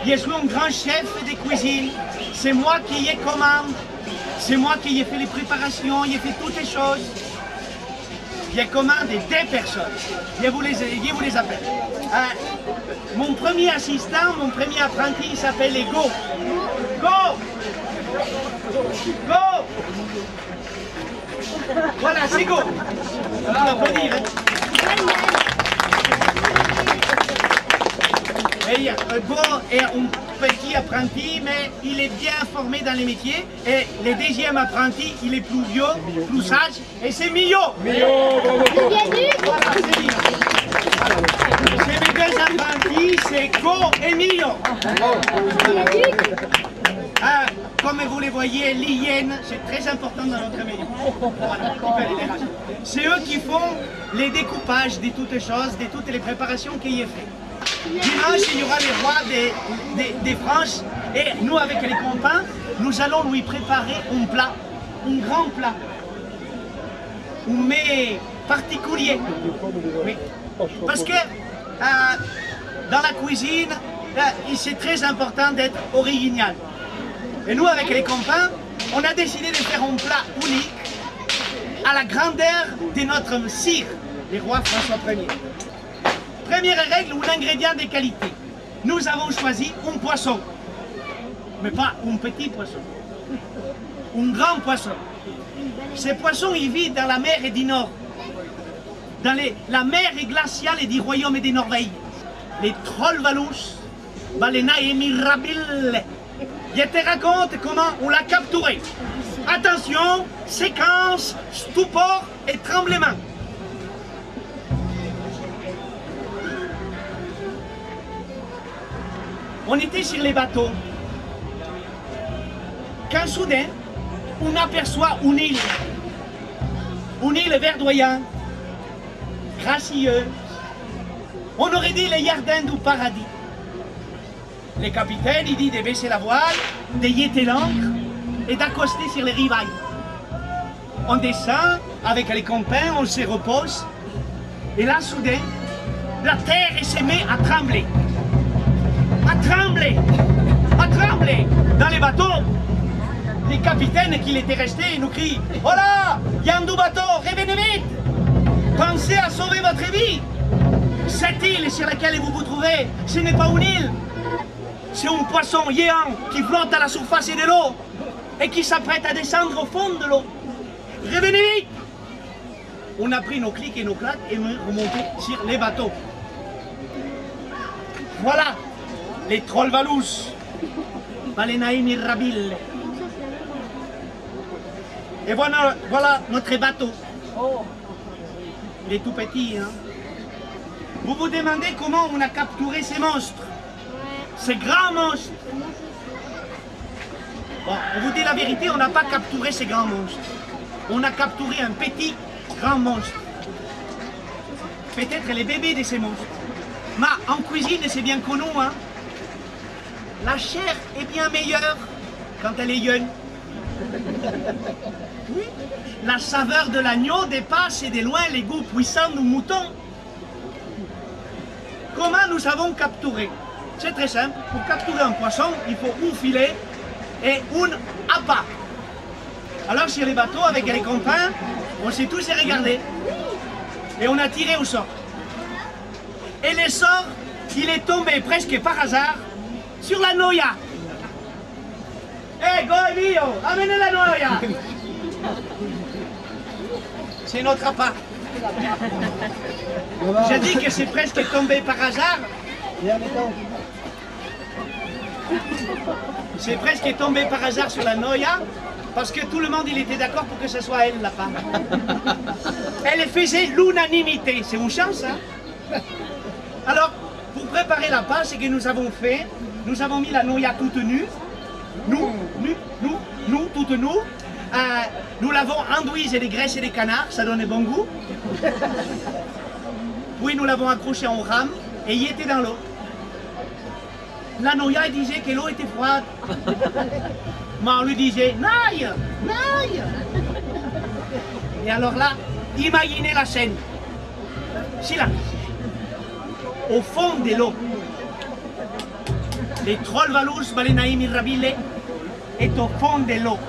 je suis un grand chef de cuisine. C'est moi qui ai commande. C'est moi qui ai fait les préparations, j'ai fait toutes les choses. J'ai commandé des personnes. Je vous les appelle. Mon premier assistant, mon premier apprenti, il s'appelle Go. Go! Go! Voilà, c'est Go. Alors, on peut dire. Go est un petit apprenti, mais il est bien formé dans les métiers. Et le deuxième apprenti, il est plus vieux, plus sage, et c'est Mio. Voilà, c'est Mio. C'est mes deux apprentis, c'est Go et Mio. Comme vous les voyez, l'hygiène, c'est très important dans notre métier. Voilà, c'est eux qui font les découpages de toutes les choses, de toutes les préparations qu'il y a fait. Dimanche, il y aura les rois des France et nous, avec les copains, nous allons lui préparer un plat, un grand plat, un mets particulier. Oui. Parce que dans la cuisine, c'est très important d'être original. Et nous, avec les copains, on a décidé de faire un plat unique à la grandeur de notre sire, le roi François Ier. Première règle, un ingrédient de qualité. Nous avons choisi un poisson, mais pas un petit poisson, un grand poisson. Ce poisson, il vit dans la mer du Nord, dans la mer glaciale du royaume de Norvège. Les trollvalus, baleinae mirabile. Je te raconte comment on l'a capturé. Attention, séquence, stupor et tremblement. On était sur les bateaux, quand soudain, on aperçoit une île verdoyante, gracieuse. On aurait dit les jardins du paradis. Le capitaine, il dit de baisser la voile, de jeter l'ancre et d'accoster sur les rivailles. On descend avec les copains, on se repose, et là, soudain, la terre se met à trembler. À trembler dans les bateaux. Les capitaines qui étaient restés nous crient: oh là, il y a un double bateau, revenez vite, pensez à sauver votre vie. Cette île sur laquelle vous vous trouvez, ce n'est pas une île, c'est un poisson géant qui flotte à la surface de l'eau et qui s'apprête à descendre au fond de l'eau. Revenez vite. On a pris nos clics et nos claques et on est remonté sur les bateaux. Voilà les trollvalus, baleinae mirabile. Et voilà notre bateau. Il est tout petit, hein. Vous vous demandez comment on a capturé ces monstres, ces grands monstres. Bon, on vous dit la vérité, on n'a pas capturé ces grands monstres. On a capturé un petit, grand monstre. Peut-être les bébés de ces monstres. Mais en cuisine, c'est bien connu, hein. La chair est bien meilleure quand elle est jeune. Oui. La saveur de l'agneau dépasse de loin les goûts puissants du mouton. Comment nous avons capturé? C'est très simple. Pour capturer un poisson, il faut un filet et un appât. Alors sur les bateaux, avec les copains, on s'est tous regardés. Et on a tiré au sort. Et le sort, il est tombé presque par hasard sur la noya. Go Emilio, amenez la noya. C'est notre appât. Je dis que c'est presque tombé par hasard. C'est presque tombé par hasard sur la noya, parce que tout le monde il était d'accord pour que ce soit elle l'appât. Elle faisait l'unanimité, c'est une chance, hein? Alors, pour préparer l'appât, ce que nous avons fait, nous avons mis la noya toute nue, nous, toute nue. Nous l'avons enduise des graisses et des canards, ça donne bon goût. Puis nous l'avons accroché en rame et il était dans l'eau. La noya disait que l'eau était froide. Mais on lui disait, naille, naille. Et alors là, imaginez la scène. Silence. Au fond de l'eau, Le Trollvalus Balenae Mirabile est au fond de l'eau.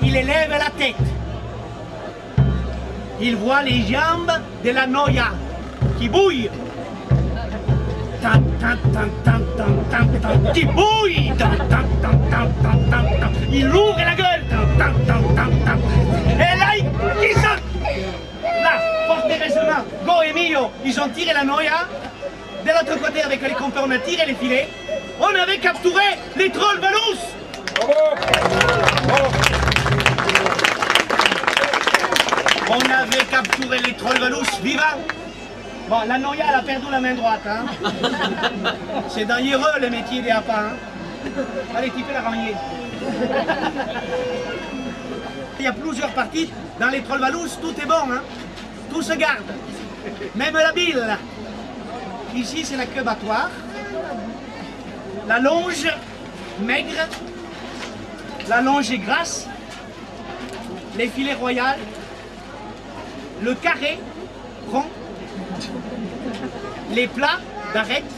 Il élève la tête. Il voit les jambes de la Noia qui bouillent. Tan, tan, tan, tan, tan, tan, tan, qui bouille. Tan, tan, tan, tan, tan, tan, tan. Il ouvre la gueule. Tan, tan, tan, tan, tan. Et là, il saute. Là, fortement, Go et Mio, ils ont tiré la Noia. De l'autre côté, avec les compères, on a tiré les filets. On avait capturé les Trollvalus. On avait capturé les Trollvalus vivants. Bon, la Noia, elle a perdu la main droite. Hein. C'est dangereux le métier des appâts. Hein. Allez, tu peux la ramener. Il y a plusieurs parties. Dans les Trollvalus, tout est bon. Hein. Tout se garde. Même la bile. Ici, c'est la queue battoir. La longe maigre. La longe grasse. Les filets royaux. Le carré rond. Les plats d'arête.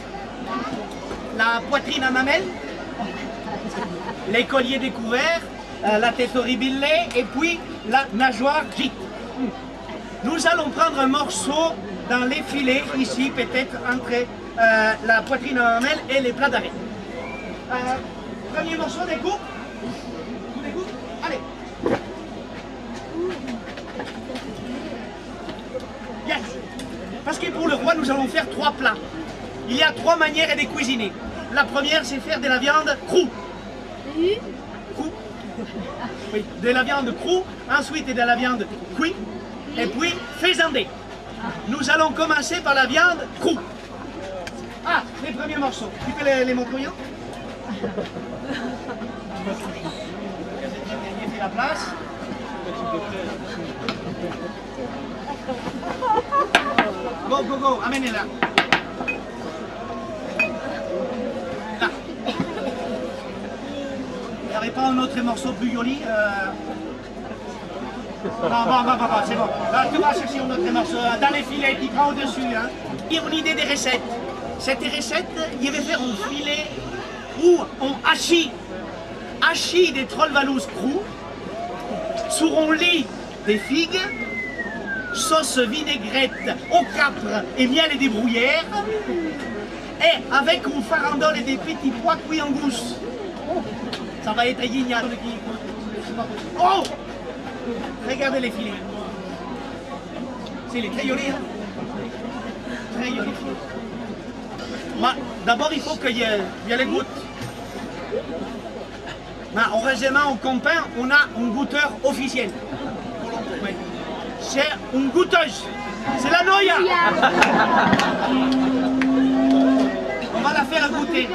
La poitrine à mamelle. Les colliers découverts. La tête horribilée. Et puis la nageoire gîte. Nous allons prendre un morceau dans les filets, ici, peut-être entre la poitrine à mamelle et les plats d'arête. Premier morceau, découpe. Découpe. Allez. Yes. Parce que pour le roi, nous allons faire 3 plats. Il y a 3 manières de cuisiner. La première, c'est faire de la viande crue. Crue. Oui, de la viande crue, ensuite de la viande cuite, et puis faisandée. Nous allons commencer par la viande crue. Ah, les premiers morceaux. Tu peux les montrer? Il fait la place. Go, go, go, amenez-la. Là. Il n'y avait pas un autre morceau plus joli Bon, c'est bon. Là, tu vas chercher un autre morceau dans les filets qui prend au-dessus. Hein. Il y a une idée des recettes. Cette recette, il va faire un filet où on hachis des Trollvalus crus sur un lit des figues, sauce vinaigrette au capre et miel et des bruyères, et avec une farandole et des petits pois cuits en gousse. Ça va être génial. Oh! Regardez les filets. C'est très joli. Hein? Très joli. D'abord, il faut qu'il y ait les gouttes. Heureusement, au Compiègne, on a un goûteur officiel. Oui. C'est une goûteuse. C'est la Noia. On va la faire goûter.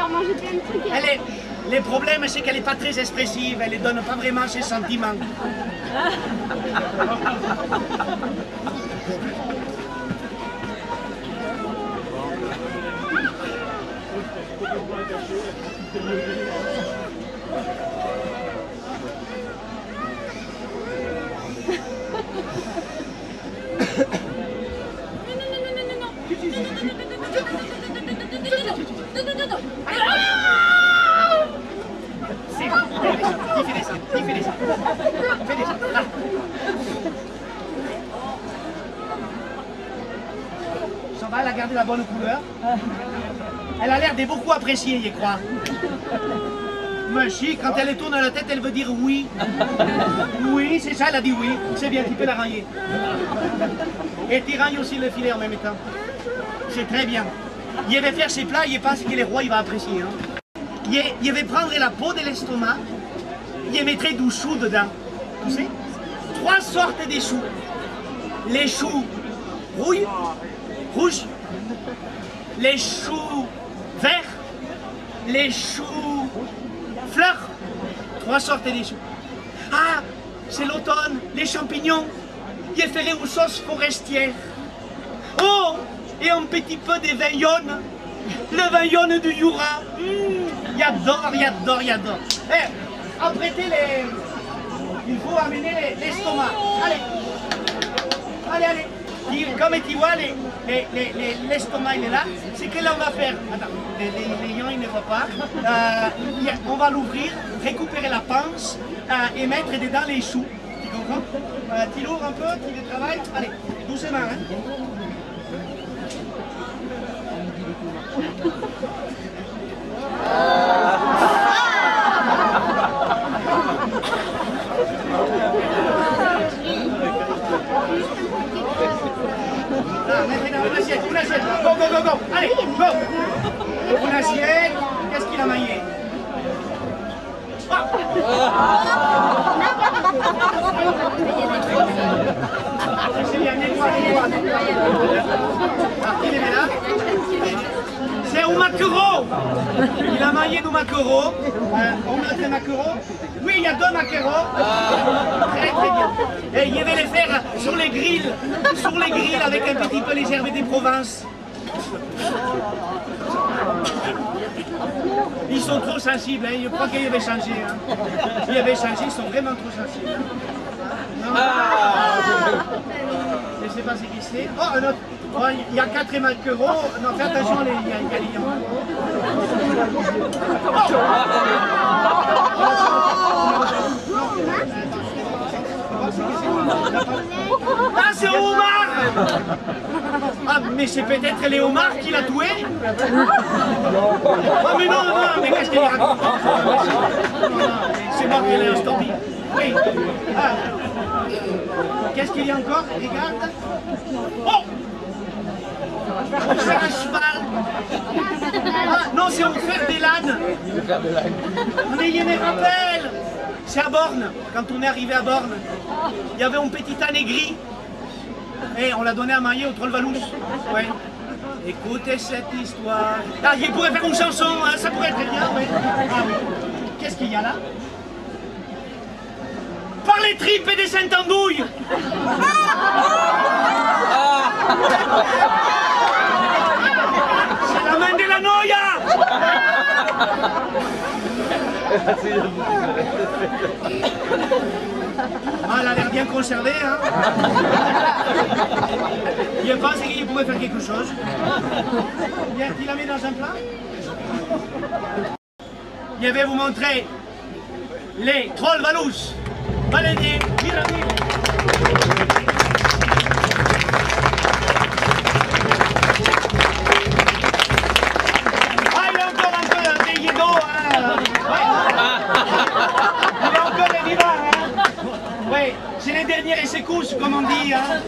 Le problème, c'est qu'elle n'est pas très expressive. Elle ne donne pas vraiment ses sentiments. Ça va, elle a gardé la bonne couleur. Elle a l'air de beaucoup apprécier, je crois. Mais si, quand elle tourne la tête, elle veut dire oui. Oui, c'est ça, elle a dit oui. C'est bien, tu peux la ranger. Et tu ranges aussi le filet en même temps. C'est très bien. Il va faire ses plats, il pense que le roi il va apprécier. Hein. Il va prendre la peau de l'estomac, il mettrait du chou dedans. Tu sais? 3 sortes de choux. Les choux rouges, les choux verts, les choux fleurs. 3 sortes de choux. Ah, c'est l'automne, les champignons. Il ferait une sauce forestière. Oh, et un petit peu de vin jaune. Le vin jaune du Jura. J'adore. Eh, apprêtez les... Il faut amener l'estomac. Allez. Comme tu vois, l'estomac il est là. C'est que là on va faire. Attends, les lions ils ne voient pas. On va l'ouvrir, récupérer la panse et mettre dedans les choux. Tu comprends? Tu l'ouvres un peu, tu le travailles. Allez, doucement. Hein. Maintenant, une assiette. Go, go, go, go. Allez, go. Une assiette. Qu'est-ce qu'il a maillé? C'est bien, nettoie. Il est là. C'est un maquereau. Il a maillé du maquereau. On a des maquereaux. Oui, il y a 2 maquereaux. Très très bien. Et il va les faire sur les grilles avec un petit peu les herbes des Provences. Ils sont trop sensibles, hein. Je crois qu'ils avaient changé. Hein. Ils avaient changé, ils sont vraiment trop sensibles. Non. Je ne sais pas ce qui c'est. Oh, un autre. Oh, il y a 4 maquereaux. Non, fais attention, il y a les lions. Ah, c'est un homard! Ah, mais c'est peut-être les homards qui l'a tué? Ah, mais non, mais qu'est-ce qu'il raconte? C'est moi qui l'ai stoppé. Oui. Ah. Qu'est-ce qu'il y a encore? Regarde. Oh! C'est un cheval. Ah, non, c'est un fer des l'âne. Mais il me rappelle. C'est à Borne, quand on est arrivé à Borne. Il y avait un petit âne aigri. Et on l'a donné à mailler au Troll-Valous. Ouais. Écoutez cette histoire. Ah, il pourrait faire une chanson, hein, ça pourrait être bien, ouais. Ah oui. Qu'est-ce qu'il y a là? Par les tripes et des Saint-Andouilles. C'est la main de la noia. Ah, elle a l'air bien conservée, hein. Je pense qu'il pourrait faire quelque chose. Bien, tu la mets dans un plat. Je vais vous montrer les Troll-Valous. Allez-y, pyramide. Ah, il y a encore un peu des guidots, hein. Ouais. Il y a encore des vivants, hein. Oui, c'est les dernières secousses, comme on dit. Hein.